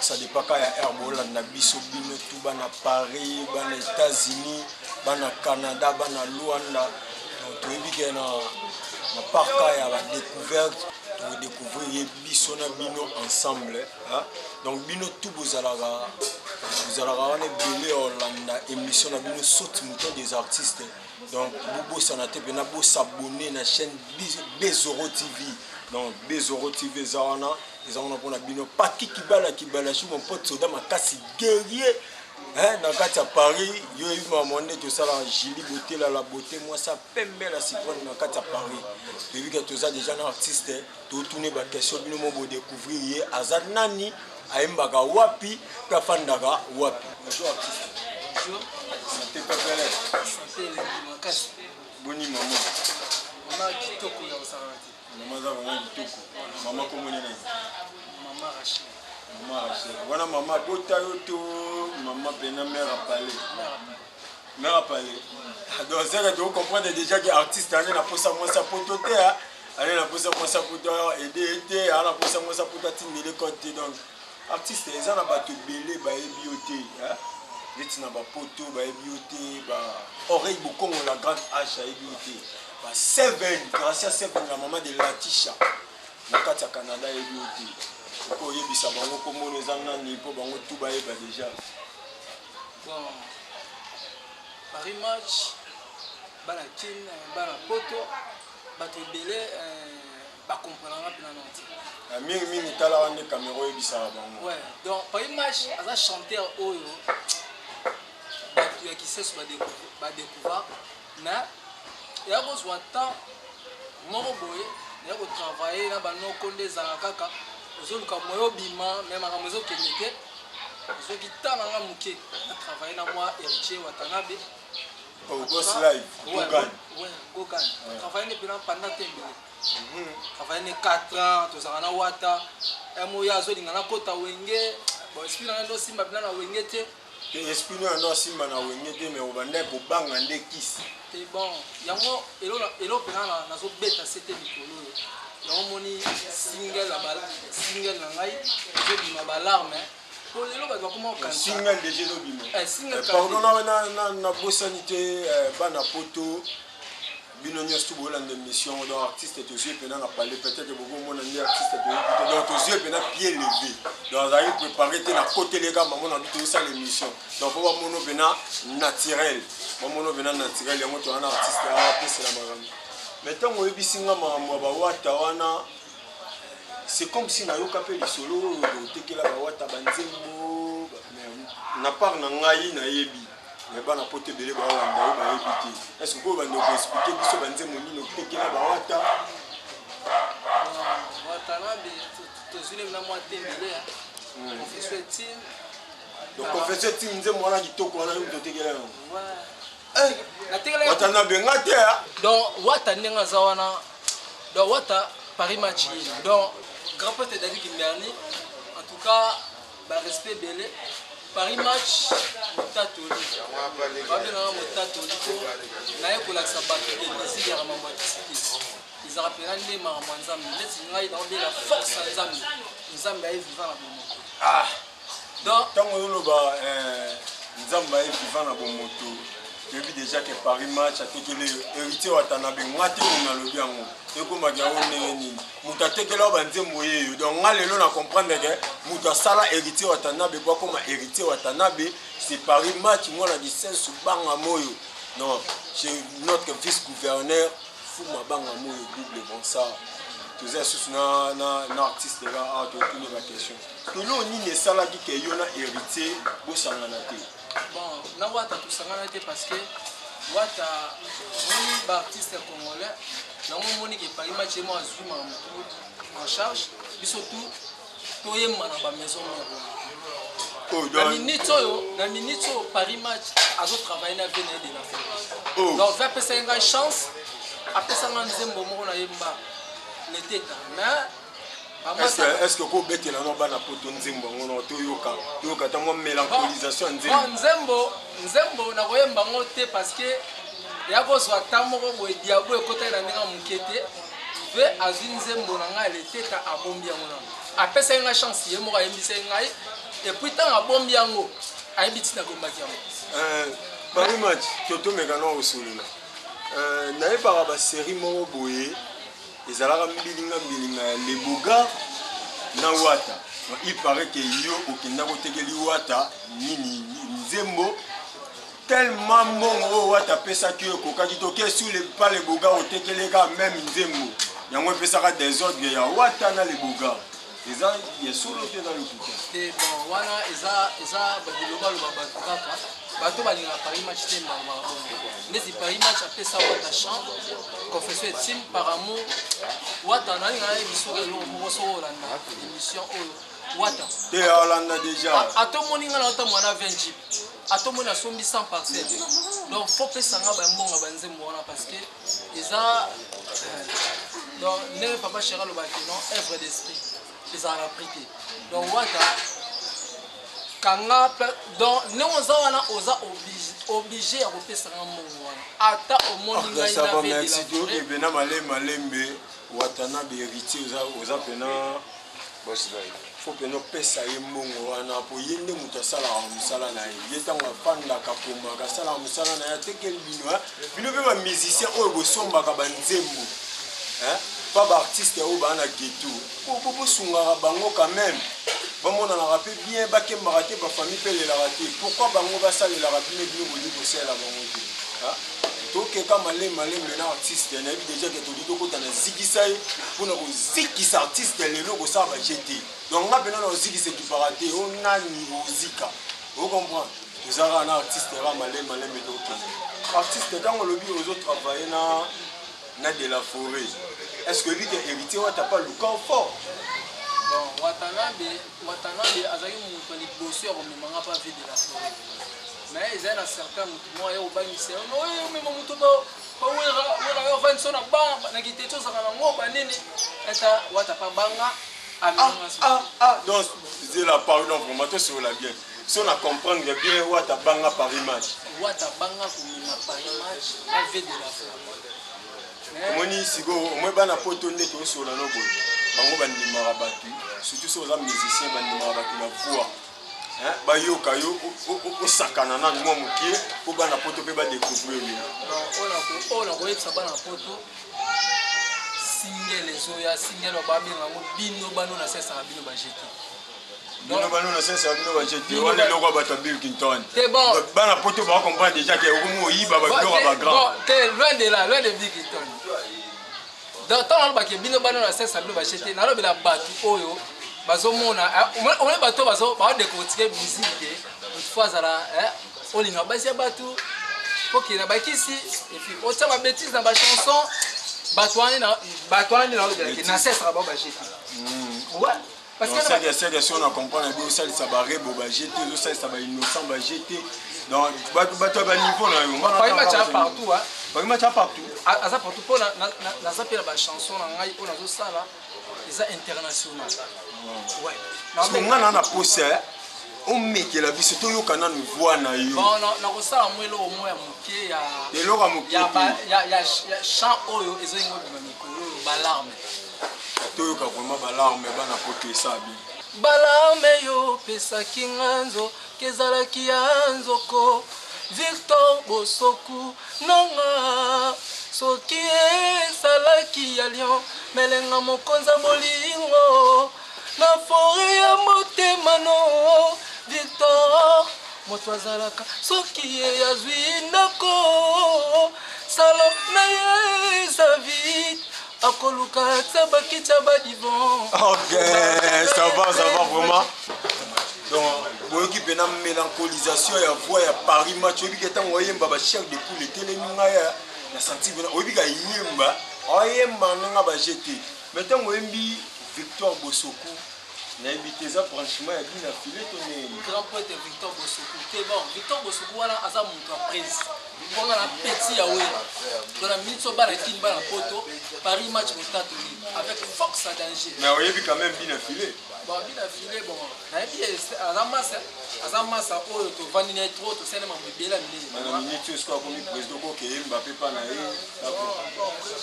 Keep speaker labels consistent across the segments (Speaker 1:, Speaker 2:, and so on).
Speaker 1: part ça dépend quand il y a Herbola na biso bino tout bana Paris bana États-Unis bana Canada bana Luanda donc tu dis na part quand il y a la découverte pour découvrir biso na bino ensemble hein? Donc bino tout vous allez on est belé Hollanda émission na bino saute mouton des artistes donc vous sanate bena vous s'abonner na chaîne Bezoro TV donc Bezoro TV zawana ils ont pour la bino pas qui bala chez mon pote soda makasi guerrier hein dans à Paris yo il m'a demandé tout ça la Julie beauté la beauté moi ça pembe la cyprone dans à Paris depuis que tout ça déjà un artiste tout tourner ba question bino mo découvrir azad nani aimbaga wapi kafandaka wapi bonjour artiste bonjour santé pepele santé makasi boni maman maman kitoko ya santé maman za maman kitoko maman komoni nani maman Rachel maman Rachel wana maman botayo to maman pena mère à parler mère à parler donc c'est que vous comprenez déjà que artiste année na posa moi ça pototé hein allez na posa moi ça poto aider ala posa moi ça poto tinele côté donc artiste ils ont bato belé ba ebioté hein dit na ba poto ba ebioté ba oreille beaucoup on la grande H à ebioté ba Seven grâce à Seven la maman de Latisha na kati ya Canada ebioté ko yebisa bango ko mona zanga ni po bango tout ba eba déjà
Speaker 2: bon Paris match bana kin bana poto bato belé ba comprendre un peu na nanti
Speaker 1: mingi tala wane caméra ebisa bango
Speaker 2: ouais donc Paris match aza chanteur oyo bato ya kiseso ba découvrir na ya ko soit temps moko boye ya ko travailler na bano konde za kaka ozoluka moyo bima même makambo ezokende te soki tala nga muke na travailler na moi Heritier Watanabe
Speaker 1: Boss Live
Speaker 2: Gogan ouais Gogan travailler pendant tembe travailler 4 ans to ça na wata moya azolinga na kota wenge bon esprit na ndo simba bina na wenge te
Speaker 1: esprit na ndo simba na wenge te mais obanda ko banga nde kisi
Speaker 2: te bon yango elo pena na zo beta c'était mikolo yango moni single na ngai je bima ba larme pour lelo ba comment kan
Speaker 1: single déjà lo bima
Speaker 2: single
Speaker 1: pardon na bosanité bana poto bino nyos tout bolan de mission donc artiste et aussi pena na parler peut-être que beaucoup mon ami artiste donc aussi pena pied levé donc ça y préparer te na côté les gars maman na tout ça l'émission donc pour mono pena naturel mono pena naturel yango to na artiste a pesa la magam mais tant on ebisinga mambo ba wata wana c'est comme si na yoka pe le solo de tekela ba wata banzembo na part na ngai na yebi mais bana pote belé ba wanda ba ebiti est-ce que vous va nous expliquer biso banzembo nino tekela ba wata
Speaker 2: wata na be to zile na moi tembele confession team
Speaker 1: donc confession team nzembo wana kitoko wana yo tekela
Speaker 2: ouais na tekela
Speaker 1: wata na benga te
Speaker 2: donc wata nenga zawana donc wata Paris match donc grand pote David Kimberni en tout cas ba respect belé Paris match mutatoli babena mutatoli ko naye kolakisa bato elisi ya mambo tisiki ils rappellent les mambo nzambe lesi ngai na obela force nzambe nzambe ay vivant na bomoto
Speaker 1: ah
Speaker 2: donc
Speaker 1: tango yoloba nzambe ay vivant na bomoto tu as vu déjà que Paris match a tout les héritier Watanabe ngati na lobi yango ekoma ga oneni mutatekela banzembo yeyo donc ngalelo na comprendre que muta sala héritier Watanabe kwa comme héritier Watanabe c'est Paris match moi la licence banga moyo non chez notre vice-gouverneur Fuma banga moyo double bon ça tous ces sous na artiste là a tout une question que l'on ni sala dit que yona héritier bosangana te
Speaker 2: bon na wata tout ça parce que wata ni ba artiste congolais na moni que Paris match moi azuma en charge surtout toyema na ba maison na minute Paris match azo travailler na venir de la fin donc va passer une chance après ça on nzembo mo na yemba l'été mais
Speaker 1: est-ce que vous mettez la noba na poto nzembo ngono to yoka ta mo mélancolisation nzembo
Speaker 2: na koyemba ngote parce que ya ko so tamoko boye diabo ekota na ndinga mukete ve azwi nzembo na ngai leteta abombi yango nano apesa nga chance ye moko ayembisa ngai et puis ntango abombi yango ayebi ntina kombaki yango
Speaker 1: Paris match totomeka na osolola nayebaka basérie moko boye ezalaka mbilinga ya Leboga na Wata. Il paraît que yo okenda kotekeli Wata nini nzembo tellement bon Wata pesa ki okokaki toke sur le pas Leboga otekeleka même nzembo yango pesaka désordre ya Wata na Leboga eza ya solo te na lokuta
Speaker 2: te bon wana eza babiloba loba bato kaka bato balingaka Paris match te mbala ndeti Paris match apesa Wata champ confession etime par amour Wata nalinga émission eloko moko soko olanda émission oyo Wata
Speaker 1: te olanda déjà
Speaker 2: atomoni nga na ota mwana 20 jeep atomoni asombi 100 parcelles donc faut pesa nga bambonga banzembo wana parce que eza donc ndenge papa chéri alobaki non œuvre d'esprit ezalaka pris te donc Wata kanga donc ndenge oza wana oza obligé ya kopesanga mbongo wana ata omoni ngai na
Speaker 1: vede la malembe Wata na héritier oza pena faut que nous pesa ye mbongo wana po ye nde moto asalaka mosala na ye ye ntango afandaka komaka asalaka mosala na ye atekeli bino mpe bamusicien oyo bosombaka banzembo pa baartiste oyo baa na geto bosungaka bango quand même bamonanaka mpe bien bakembaka te bafamille mpe elelaka te pourquoi bango basalelaka bino boli kosalela bango te tokeka malembe na artiste nayebi déjà ke toli tokota na zikisa ye mpona kozikisa artiste lelo kosala bajete donc nga mpena na ozikisa ekipaka te o nani ozika ocomprendre tozalaka na artiste ka malembe tokende artiste ntango olobi ozotravaille na de la forêt est-ce que lui ke héritier Wata pas luka fort
Speaker 2: bon Watanabe azalaki moto liboso ya komemanga mpa vie de la forêt mais ils ont un certain mouvement et au bain c'est non mais mon moto pas ouais va son na ba na kité chose na ngo ba nini eta Wata pa banga
Speaker 1: donc c'est la parole donc vraiment tout sur la bien si on a comprendre bien Wata banga Paris match
Speaker 2: Wata banga komima Paris match avec de la forme
Speaker 1: moni sigo moi bana poto ndeko sur la nobo bango bandimaka batu surtout sur les musiciens bandimaka batu na voix bayoka yo osakana na mwa mokie po bana poto pe ba découvrir lui
Speaker 2: on a koyebisa bana poto single ezoya single obabenga ngo bino bano na sesa bino bajete
Speaker 1: bino bano na sesa bino bajete wana loko bata Bill Clinton
Speaker 2: c'est bon
Speaker 1: bana poto ba comprendre déjà que okomo yiba ba bino ba grand
Speaker 2: c'est loin de Bill Clinton donc tant ba ke bino bano na sesa bino bajete na lobela batu oyo bazomona on bato bazo ba décortiquer musique toutefois zala olinga basia batu poki na bakisi et puis autant ba bêtise dans ba chanson batwani na na cesse ba jeter ouais parce que
Speaker 1: c'est on a comprendre bien ça ça ba rebo ba jeter ça ba innocent ba jeter donc bato ba niveau na yo
Speaker 2: pas match partout hein
Speaker 1: pas match partout
Speaker 2: à ça partout pour na ça pela ba chanson na ngai on a zo sala eza international ouais
Speaker 1: parce que ngana na poser on mekela biso toyokana na voix na yo
Speaker 2: bon na kosala mwelo omo ya moke ya
Speaker 1: eloko moke
Speaker 2: ya chant oyo ezoyingo bima mikolo balarme
Speaker 1: toyoka vraiment balarme bana poto esabi
Speaker 2: balarme yo pesaki nganzo kezalaki ya nzoko Victor Bosoku nonga soki esalaki ya lion melenga mokonza bolingo na fore ya motema no Victor moto azalaka soki yazwi ndako salo na ye vite akoluka tsabaki tsaba divon
Speaker 1: ok ça va vraiment donc boyoki pena mélancolisation ya voix ya Paris match obi keta ngoyemba ba chef de poule teleminga ya na senti bona obi ka yemba oyemba nga ba jeter maintenant ngoyembi Victor Bosoku nayebi ça franchement ya bina filé to ne
Speaker 2: grand poète Victor Bosoku te bon Victor Bosoku wana aza moto prince bonga na petit ya wera dona mitso bana kin bana poto Paris match motato avec force à danger
Speaker 1: mais oyebi quand même bina filé
Speaker 2: bon bina filé bon nayebi aza massa oyo to vandi na trop to sene mabebela mine
Speaker 1: na minute ce quoi comme président ko ke Mbappé pa na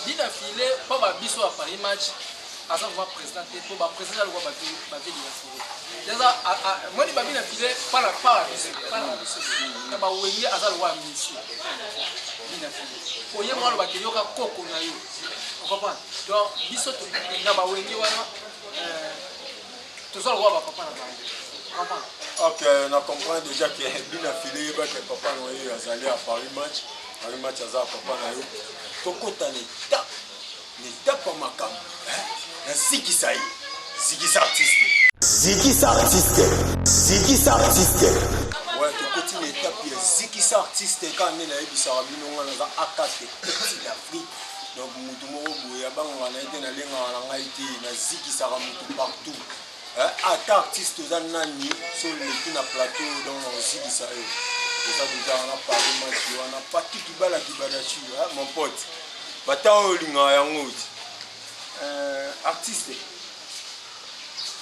Speaker 2: bina filé pa ba biso à Paris match asa va présenter pour ba président le ba vie de la forêt déjà moi ni ba bina filé pas la biso na ba wengi asa le wa ministre bina filé oye moi ba kelioka koko na yo on comprend donc biso to na ba wengi wana tout ça le wa ba papa na ba comprend.
Speaker 1: Ok, on comprend déjà que bina filé ba que papa no yo azali à Paris match asa papa na yo to kota ni ta pa makam na Zikisa artiste ouais to continue étape ya Zikisa artiste quand on est na ebisara bino ngana za akate petit d'Afrique donc mutu moko boye ya bango wana ete na lenga wana ngai te na Zikisa mutu partout ata artiste oza nani so leki na plateau donc na Zikisa yo eza déjà wana Paris match wana pati kibala kibadachu mon pote bata oyo linga yango artiste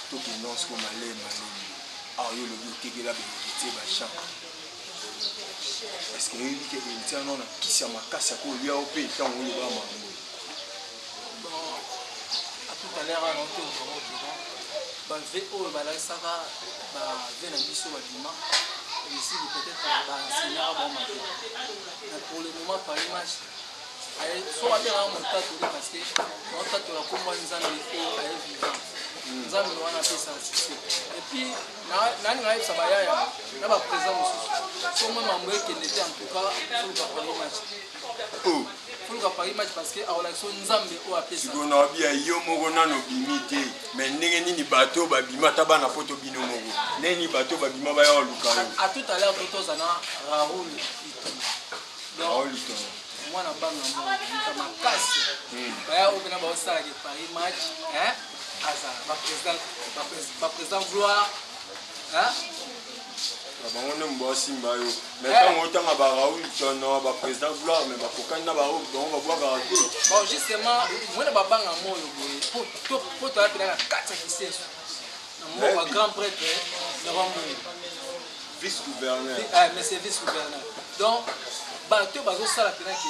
Speaker 1: tout qui non ce qu'on allait yo le but la bénédicté ba chant est-ce que il dit que il non na kisi ya makasi ko lia opé tant on ba mango
Speaker 2: bon à tout à l'heure on te ba VO ba la saka ba vena biso ba dima et ici peut-être ba enseigner bon matin mais pour le moment par image soit à dire mon tatou parce que mon tatou la comme nzambe ko aye vivant nzambe wana pesa et puis nani ngai sabaya ya na ba présent mususu so moi mambo ekendete en tout cas pour le Paris match pour le Paris match parce que aola so nzambe o apesa
Speaker 1: ko na bia yo moko nano bimité mais ndenge nini bato ba bima taba na photo bino moko neni bato ba bima ba ya luka
Speaker 2: à tout à l'heure toto zana Raoul Iton mwana banga mo makasi baya obena ba osala ke Paris match asa ba président gloire
Speaker 1: bango ne mbo simba yo mais tant autant ba Raoul Tono ba président gloire mais ba kokana ba bango ba boka raté
Speaker 2: bon justement mwana ba banga mo yo pour to apela 4 kiseso na mo grand prêtre na bango
Speaker 1: vice gouverneur
Speaker 2: mais c'est vice gouverneur donc ba to ba zo sala pena ki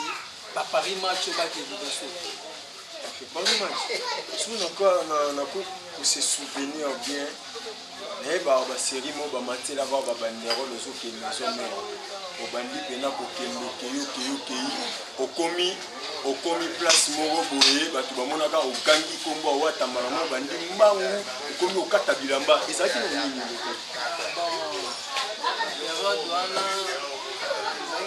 Speaker 2: ba Paris match ba ke libaso
Speaker 1: Paris match sous encore na ko se souvenir bien mais ba série mo ba matela ba bandero le zo ke maison mère o bandi pena ko kendo okomi place moko boye bato bamonaka ogangi kombo wata maramo bandi mbangu okomi okata bilamba ezaki na nini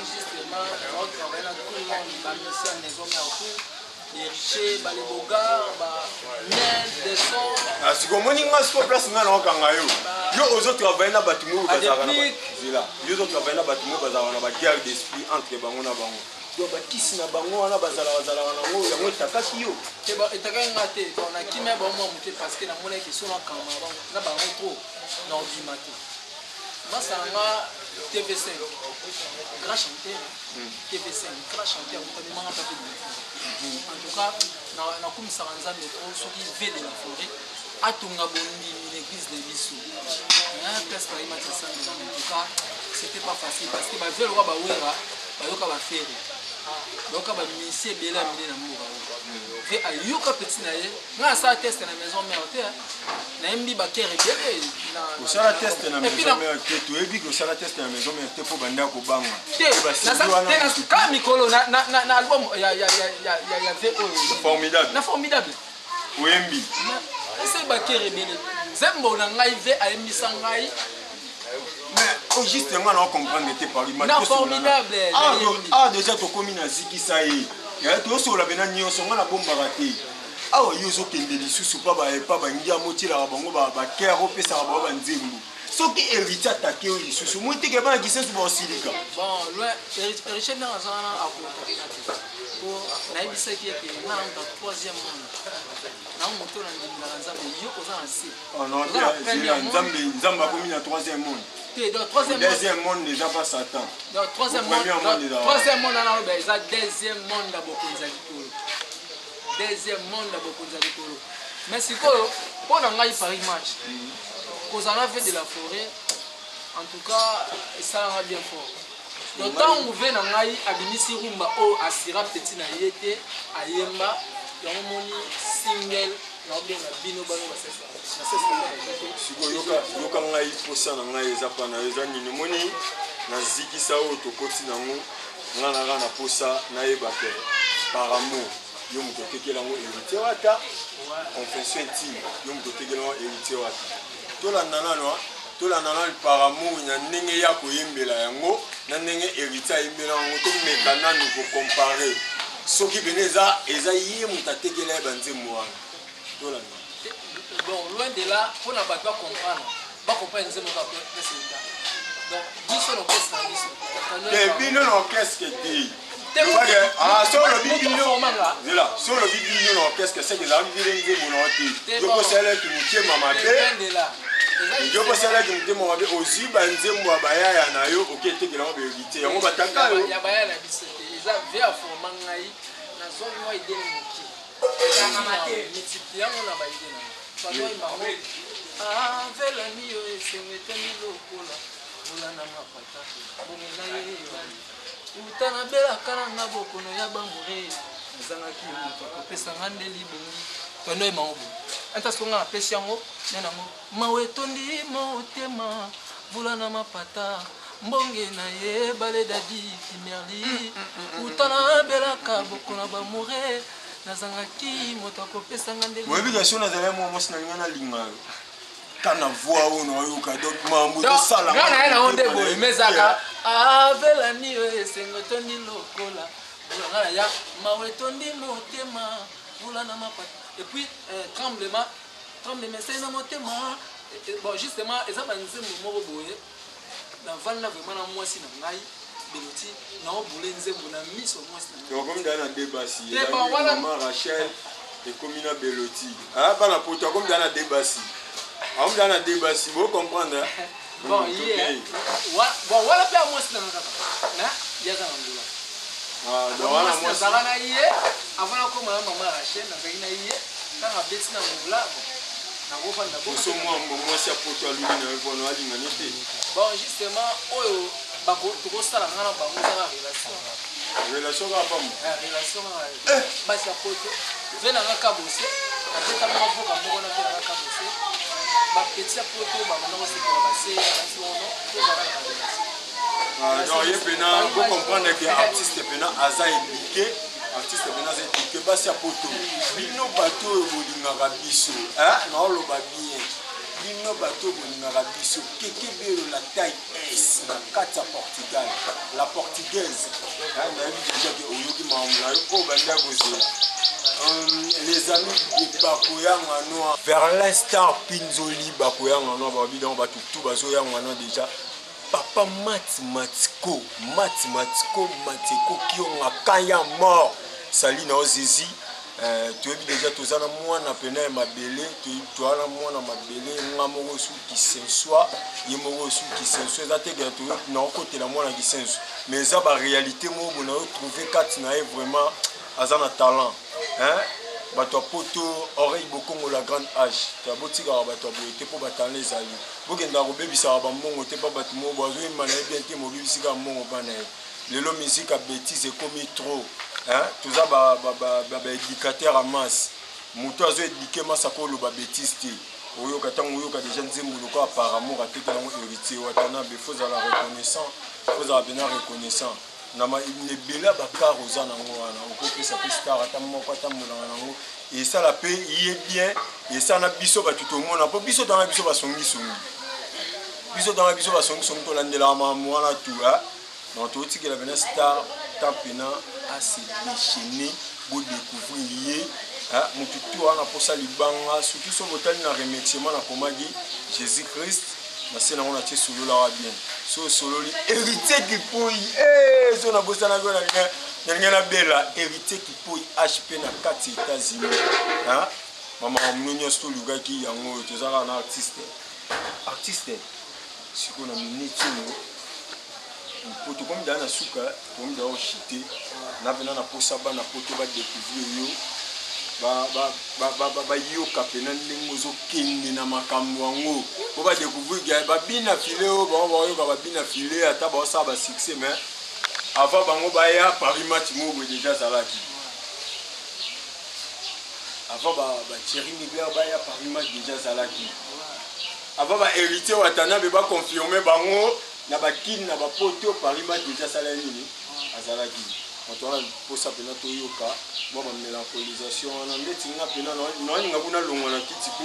Speaker 2: justement on travaille dans tout le monde la mission maison mère les baliboga ba miel des sons
Speaker 1: sikomoni nga siko place nga na okanga yo ozo travailler na bato mo bazaka na zila yo ozo travailler na bato mo bazaka na ba guerre d'esprit entre bango na bango yo bakisi na bango wana bazala wana ngo yango etakaki yo
Speaker 2: te ba etakanga te on a kimé ba mo muté parce que na mona ke sona kama bango na bango trop na ordinateur masanga TV5 grand chanteur TV5 grand chanteur vous avez manga papier en tout cas na kumisa nzambe trop soki ve de la forêt atunga bondi l'église de biso place par image ça en tout cas c'était pas facile parce que ba velo ba wera ba yoka ba faire donc ba monsieur bela mine na mura ve ayoka petit na ye nga sa test na maison mère te na mbi ba kere bele na
Speaker 1: osala test na maison mère te to ebi ko sala test na maison mère te po banda ko banga
Speaker 2: na sa te na ka mikolo na album ya VO formidable
Speaker 1: oyembi
Speaker 2: ese ba kere bele zembo na ngai ve ayembisa ngai
Speaker 1: mais justement on comprendre te Paris match
Speaker 2: na formidable
Speaker 1: déjà to komi na Zikisa ye ya to so la bena nyonso ngana bomba raté yo zo kende lisusu pa ba ngia motila bango ba kero pesa ba nzembo soki héritier attaqué oyo lisusu moi teke bana kisensu baosilika
Speaker 2: bon loin héritier ndenge aza wana akotakika te po nayebisaki ete naamta 3e monde nango moto na ndimilaka nzambe yo koza na se
Speaker 1: nzambe akomi na 3e monde
Speaker 2: te donc 3e
Speaker 1: monde déjà pas Satan
Speaker 2: donc 3e monde analoba eza 2e monde ya bokonzi ya likolo 2e monde ya bokonzi ya likolo mais sikoyo mpo na ngai paris match kozala ve de la forêt en tout cas esalanga bien fort donc ntango ve na ngai abimisi rumba oyo asira peti na ye te ayemba yango moni single naobenga bino bano
Speaker 1: yoka ngai posa na ngai eza pana eza nini moni nazikisa oyo tokoti nango nga nanga na posa nayebake par amour yo moto otekeli yango héritier wata confession intime yo moto otekeli yango héritier wata tolanda nano par amour na ndenge ya koyembela yango na ndenge héritier ayembela yango tomeka nanu kocompare soki pene eza ye moto atekeli ye banzembo wana tolanda
Speaker 2: bon loin de là pour na bato bacomprendre nzembo ka pesa eta donc biso na pesa na biso
Speaker 1: bino na orchestre te solo bibino na orchestre seke ezalaki bile nzembo na te yokosalaki motema mabe yokosalaki motema mabe ozwi banzembo ya bayaya na yo oketekelamo baérité yango bataka yo
Speaker 2: ya bayaya na biso te eza ve aforma ngai nazwaki mwa idene moke yango na baide na tanoyimango avelani yo esengetani lokola olana mapata bongena ye uta nabelaka nanga bokono ya bamure nazangaki moto akopesanga nde libongi tanoyimango bo antasko nga napesi yango nde nango mawe etondi motema vula na mapata mbonge na ye bale dadi kimerli uta nabelaka bokono ya bamure nazangaki moto akopesanga nde
Speaker 1: oyebi nazali mwa mwasi na linga na linga kana voix oyo nayoka donc mambo tosala
Speaker 2: nga na ye nango nde boye mezaka avelani yo esengo tondi lokola nga na ya mawe tondi motema vula na mapata et puis tremblement esali na motema bon justement eza banzembo moko boye navandi na vraiment na mwasi na ngai beloti naobule nzembo na miso mwasi na ngai
Speaker 1: okomi dala na debasi mama Rachel ekomi na beloti bana poto akomi dala na debasi akomi dala na debasi bo comprendre
Speaker 2: bon ye bon wala pe mwasi na ngaka na yaza na ngula mwasi na zala na ye avant na koma na mama Rachel na ngai na ye tanga beti na ngula nakofanda
Speaker 1: boso mwasi ya poto aluki na yo mpona alingani te
Speaker 2: bon justement oyo tokosala nga na bango ezaka
Speaker 1: relation kaka pamo
Speaker 2: relation basi ya poto ve nanga kabose abetanga mavoka moko na ve nanga kabose bapeti ya poto bamona kosekela baseya basi ono tozala na relation
Speaker 1: donc ye pena bocomprendre ke artiste pena aza éduqué artiste pena aza éduqué basi ya poto bino bato oyo bolingaka biso naoloba bien bino bato bolingaka biso keke belo la taille s na kati ya Portugal la portugaise nayebi deja ke oyoki makambo na yo oyo bandi ya kozela les amis de bakoyanga noa Verlin Star Pinzoli bakoyanga noa babi donc bato tu bazoyanga noa deja papa matiko kionga kaya mort sali na ozizi toyebi deja toza na mwana pena ya mabele toza na mwana mabele nga moko su kisenswa ye moko su kisenswa eza teke na okotela mwana kisenso mais eza baréalité moko bona otrouve kati na ye vraiment aza na talent bato ya poto oreille bokongola grande age botikaka bato ya boye te mpo batalent ezali bokendaka kobebisaka bambongo te mpa bato moko bazoyemba na ye bien te mobebisika mbongo mpa na ye lelo musique ya bétise ekomi trop toza baéducateur ya masse moto azoéduke masse akoloba bétise te oyoka ntango oyoka deja nzembo lokola par amour atekela yango héritier watanabe fozala reconnaissant fozala pena reconnaissant na ebele ya bakar oza nango wana okopesa mpe star ata moko ata molanga nango esala mpe ye bien esala na biso bato tomona mpo biso tanga biso basongisongi tolandelaka makambo wana tu donc totikela pena star ta pena ase déchaîné bodécouvrir ye motu tu wana mposa libanga surtout so botali na remerciement na komaki Jésus Christ c'est on a solo là bien so solo li héritier qui poui so na bossa na gona na bela héritier qui poui HP na 4 États-Unis hein mama mnonyo sto luga ki yango tozaka na artiste siko na minute poto comme dans la souka comme dans chité na venant na posa ba na poto ba découvrir yo ba yo kapena ndingozo kindi na makambo yango po ba découvrir ba bina filé o ba yo ba bina filé ata ba sa ba succès mais avant bango ba ya Paris match mo déjà zalaki avant ba Thierry Mugler ba ya Paris match déjà zalaki avant ba héritier watana be ba confirmer bango na ba kin na ba poto Paris match déjà salani ni azalaki quand on a pour ça pena toyoka moi ma mélancolisation na ndeti nga pena no nga kuna longo na kitiko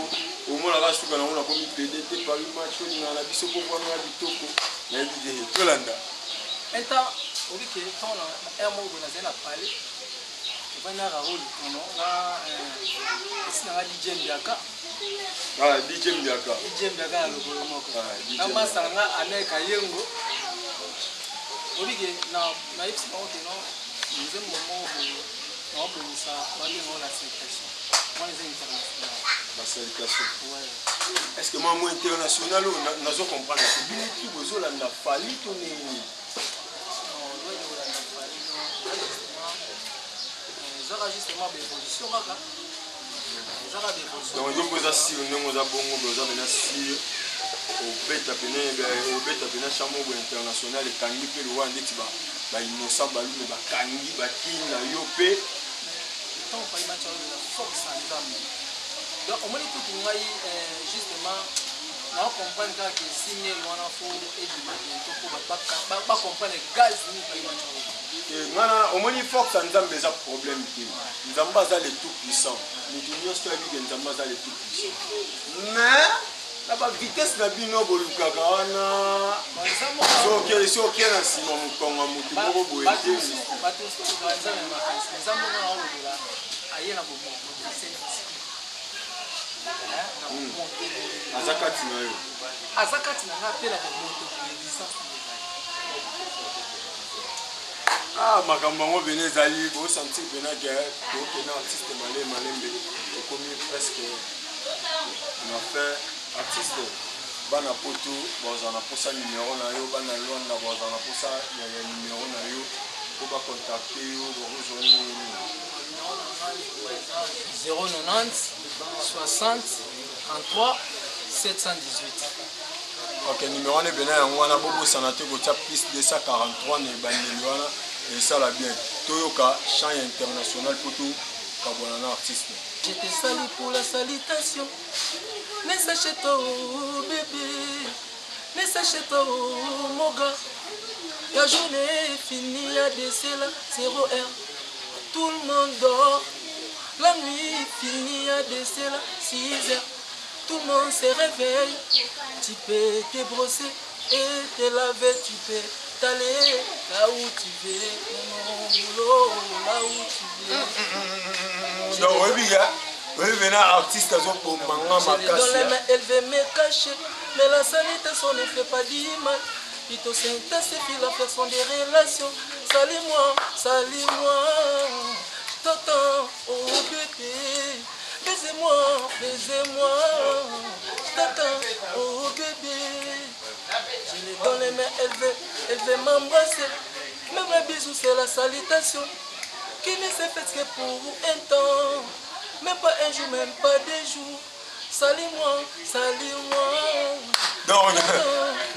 Speaker 1: au moins la suka na ona komi PDT Paris match ni na biso ko kwa na bitoko na bidé tolanda
Speaker 2: eta obike tona un mot na zena parler bana rôle non na sina DJ Mbiaka
Speaker 1: DJ Mbiaka
Speaker 2: na lokolo moko na masanga aneka yengo obike na ipsi pas que non nous un moment où on peut ça aller dans la sélection moi les internationaux
Speaker 1: la sélection ouais est-ce que moi international na zo comprendre que bien qui besoin la fali to ni zaka justement l'évolution kaka zaka l'évolution donc je pose assis on nous a bongo besoin maintenant si au beta pena chambre international kangi pe lo ndeti ba innocent balu me ba kangi ba kinga yo pe
Speaker 2: tant pas match la force en dame donc on moni tout ngai justement na comprendre que si ne wana fo et du bientôt pour ba comprendre gaz ni pas match
Speaker 1: ngana omoni force nzambe za problème ki nzamba za le tout puissant ni dunyo sto abi ke nzamba za le tout puissant mais la ba vitesse na bino bolukaka wana so ke na sima mukonga mutu moko boye
Speaker 2: bato so ba nzambe makasi nzambe na olola ayena bomo
Speaker 1: azakati na yo
Speaker 2: azakati na ngape la moto licence
Speaker 1: makambo yango bene ezali bosentir pena ke tokena artiste malembe ekomi presque na fin artiste bana poto baza na posa numéro na yo bana lwanda baza na posa ya numéro na yo po bacontacte yo bokozoni
Speaker 2: 090 60 33 718
Speaker 1: ok numéro wana ebena yango wana bobosana te kotia plus 243 na ebandeli wana esala bien toyoka chant international po tokabwana na artiste.
Speaker 2: Je te salue pour la salutation. Ne sache toi bébé, ne sache toi mon gars. La journée est finie, il y a des là 0 heure. Tout le monde dort. La nuit est finie, il y a des là 6 heures. Tout le monde se réveille. Tu peux te brosser et te laver, tu peux t'aller là où tu veux, mon boulot, là où tu veux.
Speaker 1: Donc oui, oui, venez artiste à son pour maman ma casse.
Speaker 2: Dans les mains, elle veut me cacher, mais la salutation ne fait pas d'image. Plutôt s'intensifie la façon des relations. Salut-moi, salut-moi, t'entends, oh bébé. Baisez-moi, baisez-moi, t'entends, oh bébé. Je l'ai dans les mains, elle veut m'embrasser. Même un bisou, c'est la salutation. Qui ne s'est fait que pour un temps. Même pas un jour, même pas 2 jours. Salut-moi, salut-moi.
Speaker 1: Donc,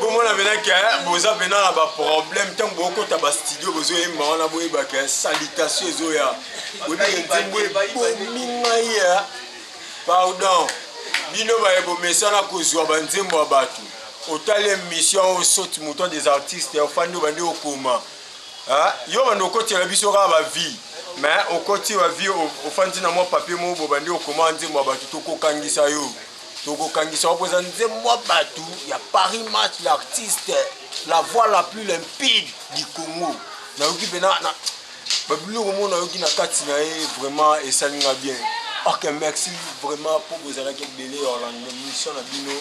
Speaker 1: bon, on a vu que vous avez un problème. Tant que vous avez un studio, vous avez une salutation. Vous avez un pardon. Bino ba ebo mesana kozwa banzembo abatu. Otale mission au saute mouton des artistes et ofando bandi okoma. Ah, yo bando koti la biso ka ba vie. Mais au koti wa vie ofandi na mo papier mo bo bandi okoma nzembo abatu toko kangisa yo. Toko kangisa opoza nzembo abatu ya Paris Match l'artiste, la voix la plus limpide du Congo. Na yoki bena na babilo mo na yoki na kati na vraiment et ça n'ira bien. Ok, merci vraiment pour vous avoir belé Orlando mission à Bino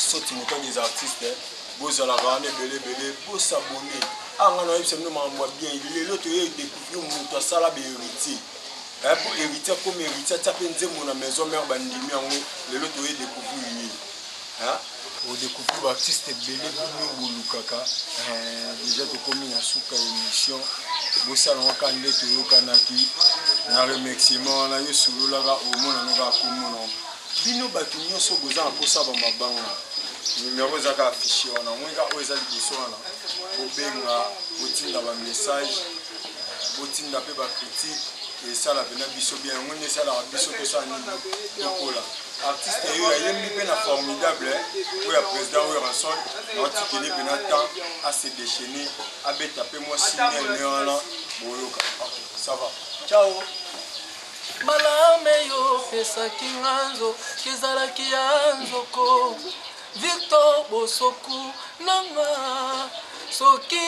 Speaker 1: sorti moto des artistes bozalaka wana ebele bosabone anga na yebisa bino makambo ya bien lelo toye découvrir moto asala baheritier pour héritier comme héritier atia mpe nzembo na maison mare bandimi yango lelo toye découvrir ye odécouvrir baartiste ebele bino bolukaka déjà tokomi na suka émission bosalanga ka nde toyokanaki na remerciement wana yo sololaka omonano kaka komona bino bato nyonso boza na mposa bamabanga numéro ezaka affiché wana mwinga oyo eza liboso wana bobenga botinda bamessage botinda mpe bacritique esala mpena biso bien yango nde esalaka biso tosala nini tokola artiste oyo ayembi mpe na formidable oyo ya président oyo ranson naotikeli mpena temps ase déchaîner abeta mpe mwa sinel ne wana boyoka ça va ciao
Speaker 2: malame yo pesaki nganzo kezalaki ya nzoko Victor Bosoku nanga soki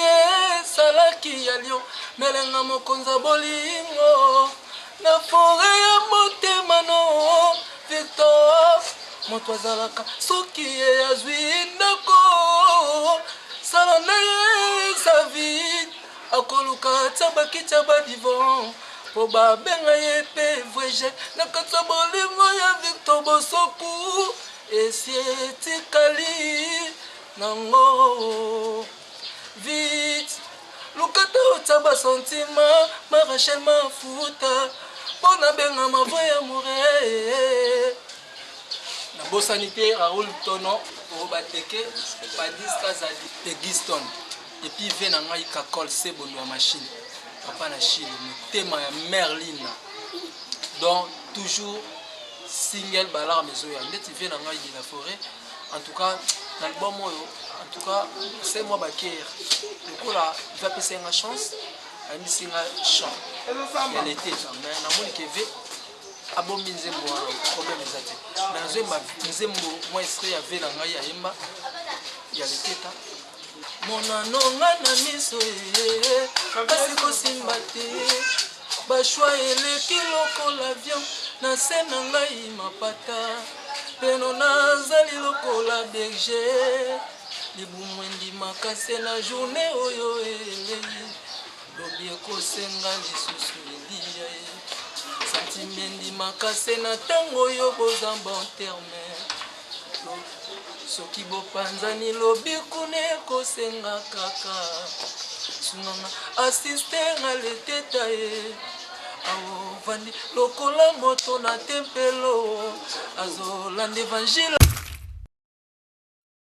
Speaker 2: esalaki ya lio melenga mokonza bolingo na fore ya motema no Victor moto azalaka soki azwi ndako sala na ye sa vie akoluka tabaki tabadivon po babenga ye mpe voyage na kati ya bolingo ya Victor Bosoku esi etikali nango vite lukata otaba sentima marachel mafuta mpo nabenga mavoye ya more na bosani te Raoul Tono po bateke badiska zali Pegiston epi ve na ngai kakol se bondo ya machine papa na chile motema ya Merlina donc toujours single balar maison ya ndeti vie na ngai de la forêt en tout cas l'album oyo en tout cas c'est moi baker lokola va passer une chance ani singa chant elle était mais na moni ke ve abomi nzembo problème ezate na nzembo nzembo moi extrait ya ve na ngai ya yemba ya leteta mona nonga na miso kasi kosimba te bashwa eleki lokola avion na se na ngai mapata peno nazali lokola berger libumu endimaka se na journée oyo elei lobi ekosenga lisusu elia santime endimaka se na ntango oyo boza bon terme soki bopanzani lobi kuna ekosenga kaka sunganga asiste nga leteta ye awo vandi lokola moto na tempelo azolanda evangile